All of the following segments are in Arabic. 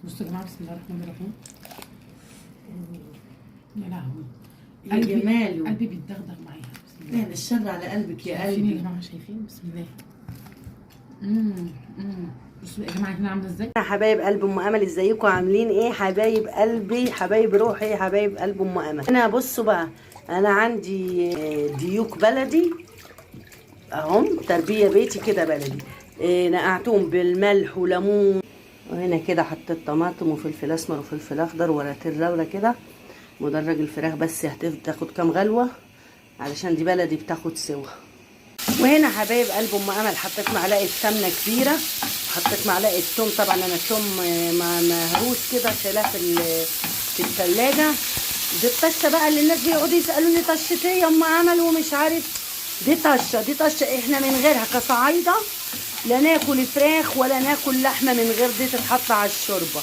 بصوا يا جماعه، بسم الله الرحمن الرحيم. يا لهوي، يا جماله قلبي بيتدغدغ معايا. بسم الله. اهدى الشر على قلبك يا شايفين يا قلبي. جماعه؟ شايفين؟ بسم الله. بصوا يا جماعه هنا عامله ازاي. يا حبايب قلب ام امل، ازيكم عاملين ايه؟ حبايب قلبي، حبايب روحي، حبايب قلب ام امل. انا بصوا بقى، انا عندي ديوك بلدي اهم، تربيه بيتي كده بلدي. نقعتهم بالملح وليمون، وهنا كده حطيت طماطم وفلفل اسمر وفلفل اخضر ورقتين لورا كده. مدرج الفراخ بس هتاخد كام غلوه علشان دي بلدي بتاخد سوا. وهنا حبايب قلب ام امل حطيت معلقه سمنه كبيره، حطيت معلقه توم. طبعا انا التوم مهروس كده شايلاه في الثلاجه. دي الطشه بقى اللي الناس بيقعدوا يسالوني طشه ايه يا ام امل ومش عارف. دي طشه احنا من غيرها كصعايده لا ناكل فراخ ولا ناكل لحمه من غير دي تتحط على الشوربه.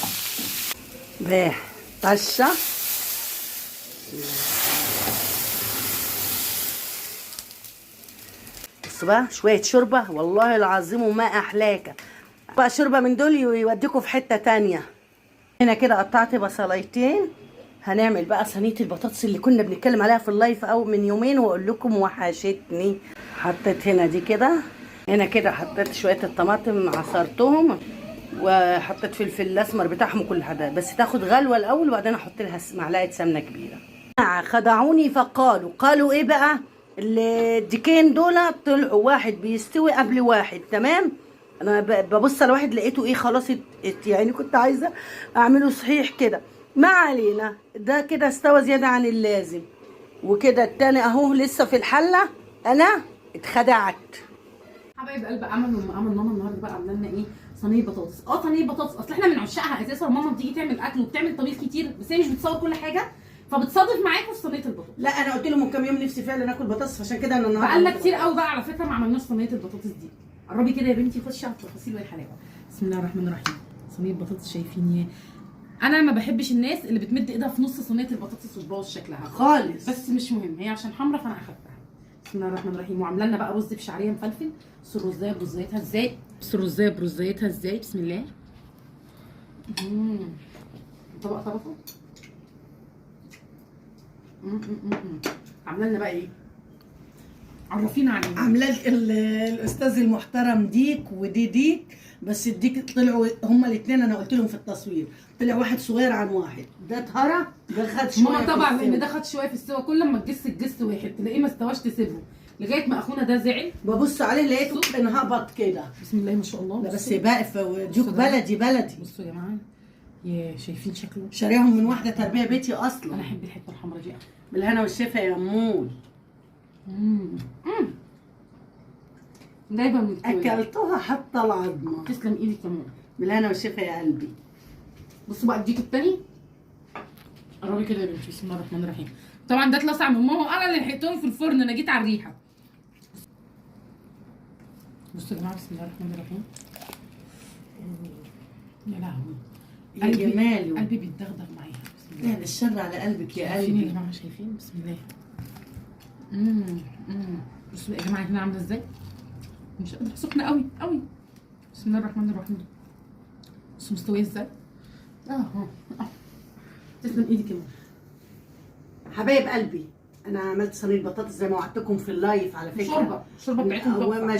باه طشه. بصوا بقى شويه شوربه والله العظيم وما احلاك بقى. شوربه من دول يوديكوا في حته تانية. هنا كده قطعت بصلايتين. هنعمل بقى صينيه البطاطس اللي كنا بنتكلم عليها في اللايف او من يومين واقول لكم وحشتني. حطيت هنا دي كده. هنا كده حطيت شويه الطماطم عصرتهم، وحطيت فلفل الاسمر بتاعهم كل حاجه بس تاخد غلوه الاول، وبعدين احط لها معلقه سمنه كبيره. خدعوني قالوا ايه بقى؟ الديكين دول طلعوا واحد بيستوي قبل واحد. تمام، انا ببص على واحد لقيته ايه خلاص يعني كنت عايزه اعمله صحيح كده. ما علينا، ده كده استوى زياده عن اللازم. وكده التاني اهو لسه في الحله. انا اتخدعت. حبايب قلب امل وام امل، ماما النهارده بقى عامله لنا ايه؟ صينيه بطاطس. صينيه بطاطس، اصل احنا من عشاقها اساسا. ماما بتيجي تعمل اكل وبتعمل طبيخ كتير، بس هي مش بتصور كل حاجه، فبتصادف معاكم في صينيه البطاطس. لا انا قلت له من كام يوم نفسي فعلا اكل بطاطس، عشان كده انا النهارده بقالنا كتير قوي بقى على فكره ما عملناش صينيه البطاطس دي. قربي كده يا بنتي، خشي على التفاصيل والحلاوه. بسم الله الرحمن الرحيم. صينيه بطاطس، شايفين ايه؟ انا ما بحبش الناس اللي بتمد ايدها في نص صينيه البطاطس وتبوظ شكلها خالص، بس مش مهم، هي عشان حمرا فانا اخدتها. بسم الله الرحمن الرحيم. وعامله لنا بقى رز بشعريه مفلفل. بص الرزايه برزايتها ازاي، بص الرزايه برزايتها ازاي. بسم الله. طبق طبقه. عامله لنا بقى ايه؟ عرفينا عليه. عامله الاستاذ المحترم ديك ودي ديك، بس الديك طلعوا هما الاثنين. انا قلت لهم في التصوير طلع واحد صغير عن واحد. ده اتهرى، ده خد شويه. ماما طبعا لان ده خد شويه في السوا، كل ما تجس واحد تلاقيه ما استواش تسيبه لغايه ما اخونا ده زعل. ببص عليه لقيته انهبط كده. بسم الله ما شاء الله. لا بس بقى ديك بلدي بلدي. بصوا يا جماعه، يا شايفين شكله؟ شاريهم من واحده تربيه بيتي اصلا. انا احب الحته الحمراء دي. بالهنا والشفا يا امول. جايبه من الكويت. اكلتها حتى العظمه. تسلم ايدك يا ماما. بالهنا والشفا يا قلبي. بصوا بقى الديك التاني. قربي كده يا بنتي. بسم الله الرحمن الرحيم. طبعا ده اتلسع من ماما وانا اللي لحقتهم في الفرن، انا جيت على الريحه. بصوا يا جماعه، بسم الله الرحمن الرحيم. يا لهوي، يا جماله قلبي بيتدغدغ معايا. بسم الله. اهدى الشر على قلبك يا شايفين قلبي. يا جماعه؟ شايفين؟ بسم الله. بصوا يا جماعه هنا عامله ازاي؟ مش قادره، سخنه قوي قوي. بسم الله الرحمن الرحيم. بصوا مستويه ازاي؟ تسلم ايدك يا ماما. حبايب قلبي، انا عملت صينيه بطاطس زي ما وعدتكم في اللايف على فكره. الشوربه بتاعتهم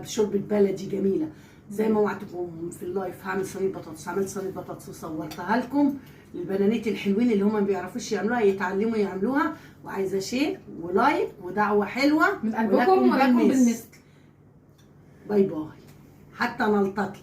شوربه بلدي جميله زي ما وعدتكم في اللايف. هعمل صينيه بطاطس. عملت صينيه بطاطس وصورتها لكم للبنانيت الحلوين اللي هم ما بيعرفوش يعملوها يتعلموا يعملوها. وعايزه شير ولايك ودعوه حلوه من قلبكم ولكم بالمثل. باي باي حتى نلتقي.